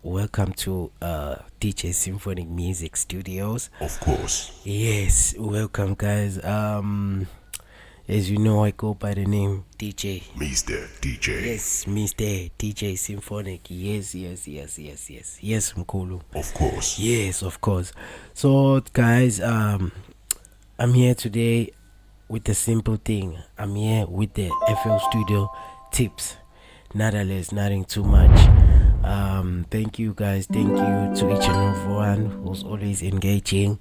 welcome to DJ Cymphonic Music Studios. Of course. Yes, welcome guys. As you know, I go by the name DJ. Mr. DJ. Yes, Mr. DJ Cymphonic. Yes, Mkulu. Of course. Yes, of course. So guys, I'm here today with a simple thing. I'm here with the FL Studio tips. Nada less, nothing too much. Thank you guys. Thank you to each and everyone who's always engaging,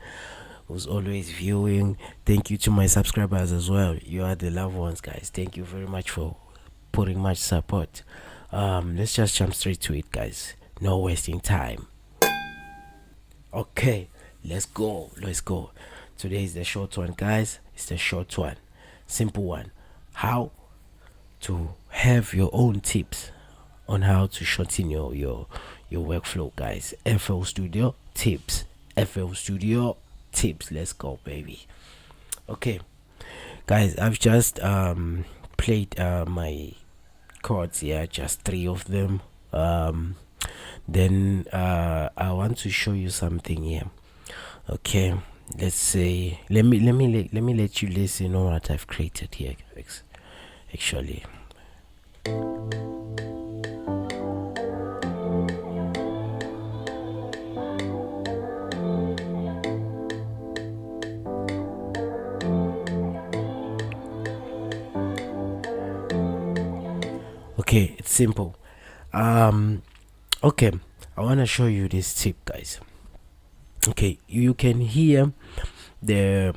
who's always viewing. Thank you to my subscribers as well. You are the loved ones, guys. Thank you very much for putting much support. Let's just jump straight to it, guys. No wasting time. Okay, let's go. Today is the short one, guys. It's the short one, simple one. How to have your own tips on how to shorten your workflow, guys. FL Studio tips. Let's go, baby. Okay, guys, I've just played my chords here, just 3 of them. Then I want to show you something here. Okay, let's say let me let you listen on what I've created here, actually. Okay, it's simple. Okay, I want to show you this tip, guys. Okay, you can hear I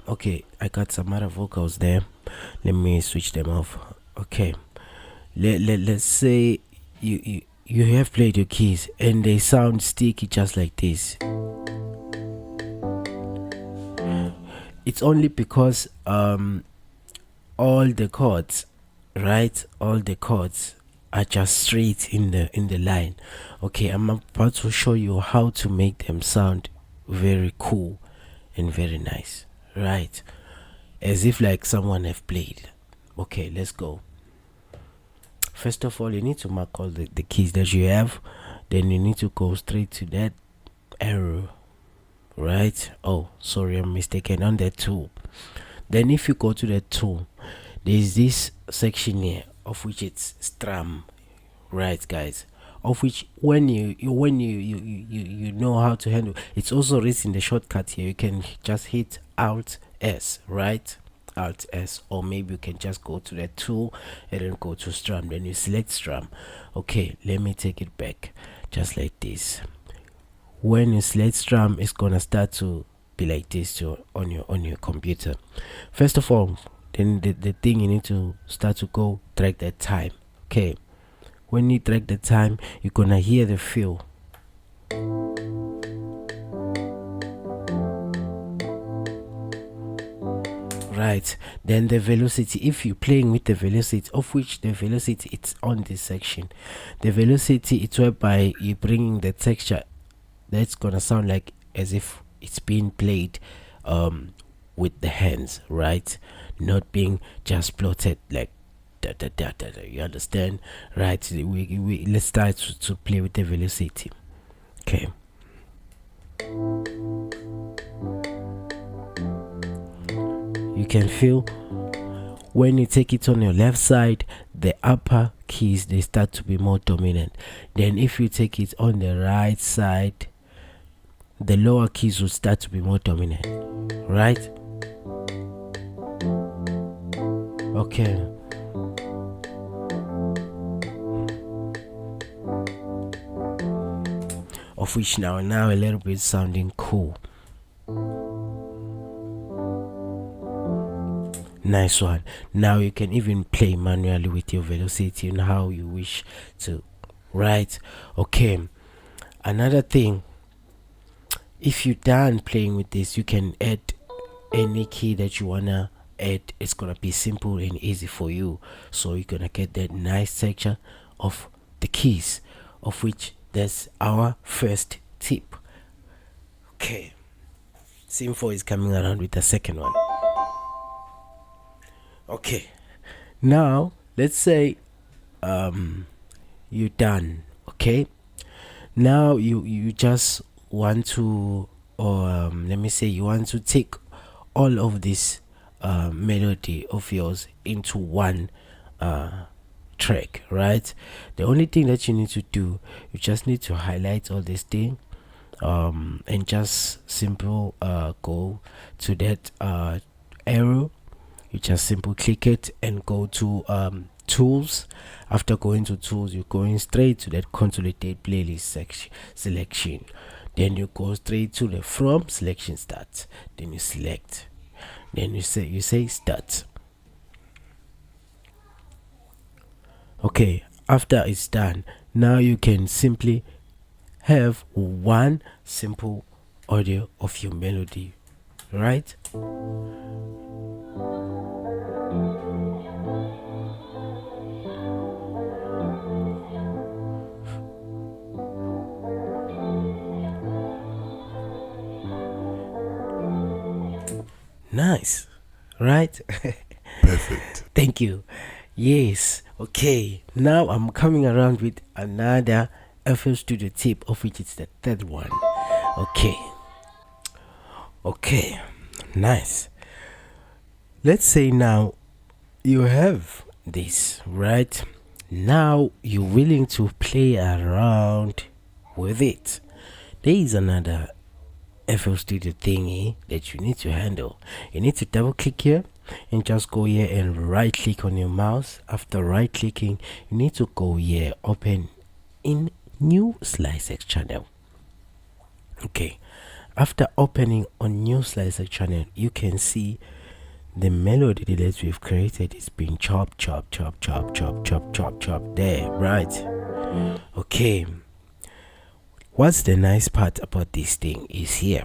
got some other vocals there. Let me switch them off. Okay, let's say you have played your keys and they sound sticky just like this. It's only because all the chords are just straight in the line. Okay, I'm about to show you how to make them sound very cool and very nice, right? As if like someone have played. Okay, let's go. First of all, you need to mark all the keys that you have. Then you need to go straight to that arrow, right? Oh, sorry, I'm mistaken, on that tool. Then if you go to that tool, there's this section here of which it's strum, right, guys? Of which when you know how to handle, it's also written in the shortcut here. You can just hit Alt S, right? Alt S, or maybe you can just go to that tool and then go to strum. Then you select strum. Okay, let me take it back, just like this. When you select strum, it's gonna start to be like this on your computer. First of all, then the thing you need to start to go drag that time. Okay, when you drag the time, you're gonna hear the feel. Right, then the velocity, if you're playing with the velocity, of which the velocity it's on this section, the velocity it's whereby you're bringing the texture that's gonna sound like as if it's being played with the hands, right? Not being just plotted like da, da, da, da, da. You understand, right? We let's start to play with the velocity. Okay, you can feel when you take it on your left side, the upper keys they start to be more dominant. Then if you take it on the right side, the lower keys will start to be more dominant, right? Okay, of which now a little bit sounding cool. Nice one. Now you can even play manually with your velocity and how you wish to, right? Okay, another thing, if you're done playing with this, you can add any key that you wanna add. It's gonna be simple and easy for you, so you're gonna get that nice texture of the keys, of which that's our first tip. Okay, Sympho is coming around with the second one. Okay, now let's say you're done. Okay, Now you just want to, or let me say, you want to take all of this melody of yours into one track, right? The only thing that you need to do, you just need to highlight all this thing, and just simple go to that arrow. You just simple click it and go to tools. After going to tools, you're going straight to that consolidate playlist section selection. Then you go straight to the from selection start. Then you select. Then you say start. Okay, after it's done, now you can simply have one simple audio of your melody, right? Nice, right? Perfect. Thank you. Yes. Okay, now I'm coming around with another FL Studio tip, of which it's the third one. Okay, nice. Let's say now you have this, right? Now you're willing to play around with it. There is another FL Studio thingy that you need to handle. You need to double click here and just go here and right click on your mouse. After right clicking, you need to go here, open in new SliceX channel. Okay, after opening on new SliceX channel, you can see the melody that we've created is being chop there, right? Okay, what's the nice part about this thing is here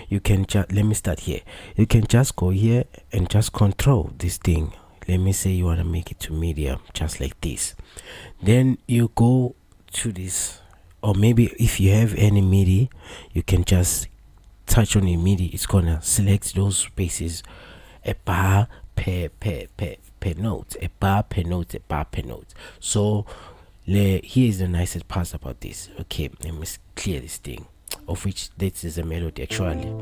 you can just, let me start here, you can just go here and just control this thing. Let me say you want to make it to medium, just like this. Then you go to this, or maybe if you have any MIDI, you can just touch on your MIDI. It's gonna select those spaces, a bar per note, a bar per note, a bar per note. So here's the nicest part about this. Okay, let me clear this thing, of which this is a melody actually.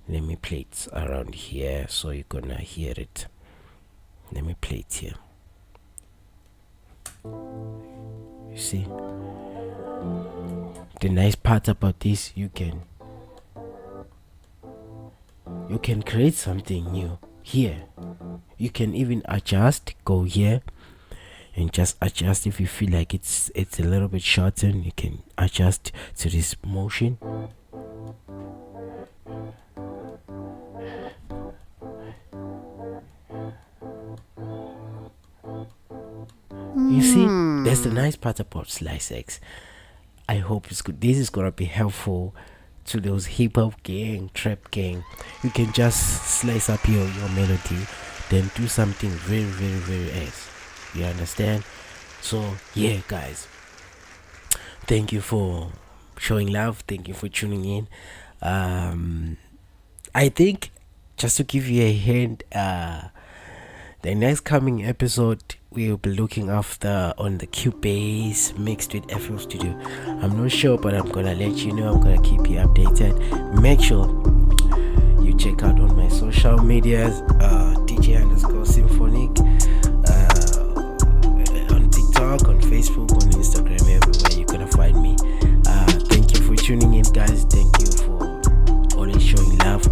Let me play it around here so you're gonna hear it. Let me play it here. You see, the nice part about this, you can create something new here. You can even adjust, go here and just adjust. If you feel like it's a little bit shortened, you can adjust to this motion. You see, that's the nice part about SliceX. I hope it's good. This is gonna be helpful to those hip hop gang, trap gang. You can just slice up your melody, then do something very else. You understand? So yeah, guys, thank you for showing love. Thank you for tuning in. I think, just to give you a hint, the next coming episode we'll be looking after on the Cubase mixed with FL Studio. I'm not sure, but I'm gonna let you know. I'm gonna keep you updated. Make sure you check out on my social medias, DJ_Cymphonic, on TikTok, on Facebook, on Instagram, everywhere you're gonna find me. Thank you for tuning in, guys. Thank you for always showing love.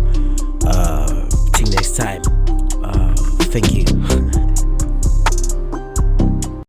Till next time. Thank you.